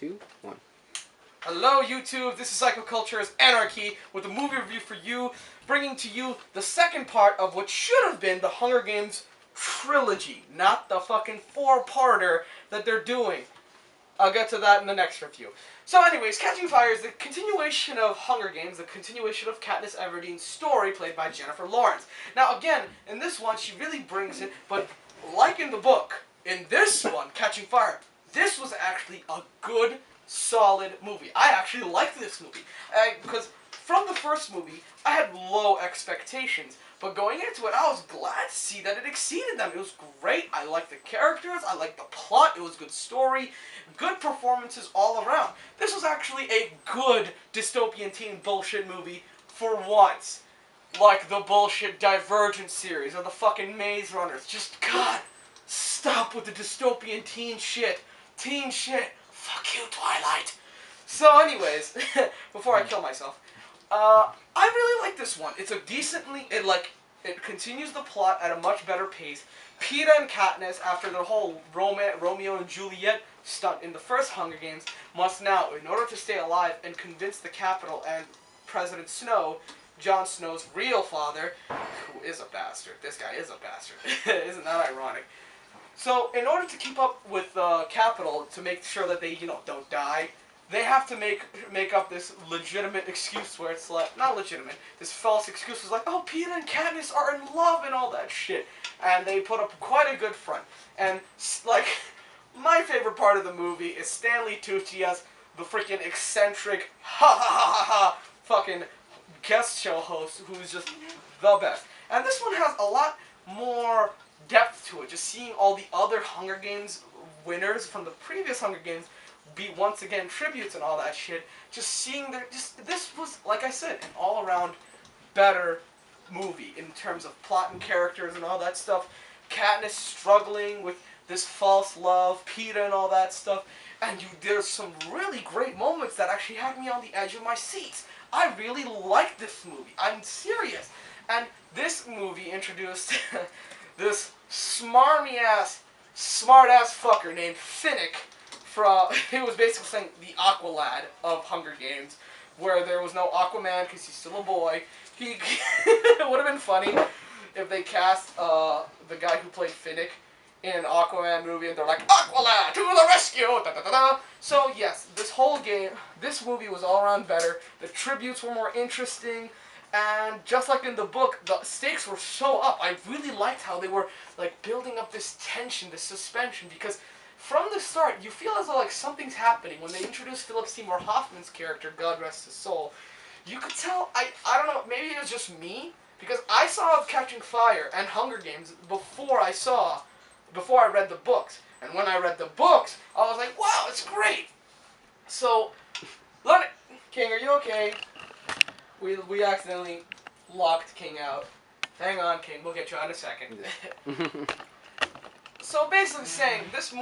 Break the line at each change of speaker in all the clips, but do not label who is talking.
2, 1.
Hello YouTube, this is Psychoculture's Anarchy with a movie review for you, bringing to you the second part of what should have been the Hunger Games trilogy, not the fucking four-parter that they're doing. I'll get to that in the next review. So anyways, Catching Fire is the continuation of Hunger Games, the continuation of Katniss Everdeen's story played by Jennifer Lawrence. Now again, in this one she really brings it, but like in the book, in this one, Catching Fire, this was actually a good, solid movie. I actually liked this movie. Because from the first movie, I had low expectations. But going into it, I was glad to see that it exceeded them. It was great. I liked the characters. I liked the plot. It was a good story. Good performances all around. This was actually a good dystopian teen bullshit movie for once. Like the bullshit Divergent series or the fucking Maze Runners. Just, God, stop with the dystopian teen shit. Teen shit. Fuck you, Twilight. So anyways, before I kill myself, I really like this one. It's a decently, it continues the plot at a much better pace. Peeta and Katniss, after their whole Romeo and Juliet stunt in the first Hunger Games, must now, in order to stay alive and convince the Capitol and President Snow, Jon Snow's real father, who is a bastard. This guy is a bastard. Isn't that ironic? So, in order to keep up with the Capitol, to make sure that they, don't die, they have to make up this legitimate excuse where it's like, not legitimate, this false excuse is like, oh, Peeta and Katniss are in love and all that shit. And they put up quite a good front. And, like, my favorite part of the movie is Stanley Tucci as the freaking eccentric, fucking guest show host who's just the best. And this one has a lot more depth to it, just seeing all the other Hunger Games winners from the previous Hunger Games be once again tributes and all that shit. Just seeing this was, like I said, an all-around better movie in terms of plot and characters and all that stuff. Katniss struggling with this false love, Peeta and all that stuff, and there's some really great moments that actually had me on the edge of my seats. I really liked this movie. I'm serious. And this movie introduced this smart-ass fucker named Finnick from, he was basically saying the Aqualad of Hunger Games, where there was no Aquaman because he's still a boy. It would have been funny if they cast the guy who played Finnick in an Aquaman movie and they're like, Aqualad to the rescue! Da, da, da, da. So yes, this movie was all around better. The tributes were more interesting. And just like in the book, the stakes were so up. I really liked how they were like building up this tension, this suspension, because from the start, you feel as though like something's happening. When they introduced Philip Seymour Hoffman's character, God rest his soul, you could tell, I don't know, maybe it was just me, because I saw Catching Fire and Hunger Games before I read the books. And when I read the books, I was like, wow, it's great. So, King, are you okay? We accidentally locked King out. Hang on, King. We'll get you out in a second. So basically saying, this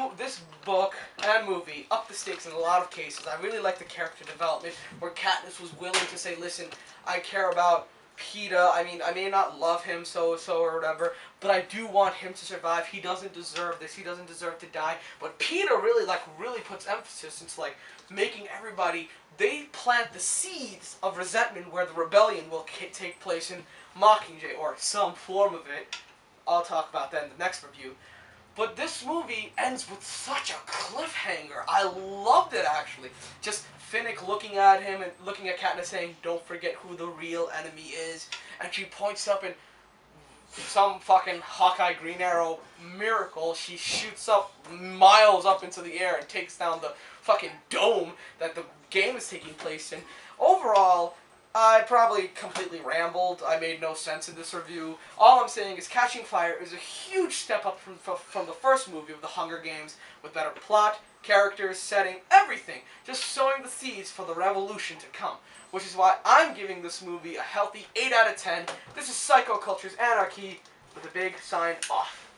book and movie upped the stakes in a lot of cases. I really like the character development where Katniss was willing to say, listen, I care about Peeta. I mean, I may not love him so or whatever, but I do want him to survive. He doesn't deserve this. He doesn't deserve to die. But Peeta really puts emphasis into like making everybody. They plant the seeds of resentment where the rebellion will take place in Mockingjay, or some form of it. I'll talk about that in the next review. But this movie ends with such a cliffhanger. I loved it, actually. Just Finnick looking at him and looking at Katniss saying, don't forget who the real enemy is. And she points up and some fucking Hawkeye Green Arrow miracle, she shoots up miles up into the air and takes down the fucking dome that the game is taking place in. Overall, I probably completely rambled. I made no sense in this review. All I'm saying is Catching Fire is a huge step up from the first movie of the Hunger Games, with better plot, characters, setting, everything. Just sowing the seeds for the revolution to come. Which is why I'm giving this movie a healthy 8 out of 10. This is Psychoculture's Anarchy with a big sign off.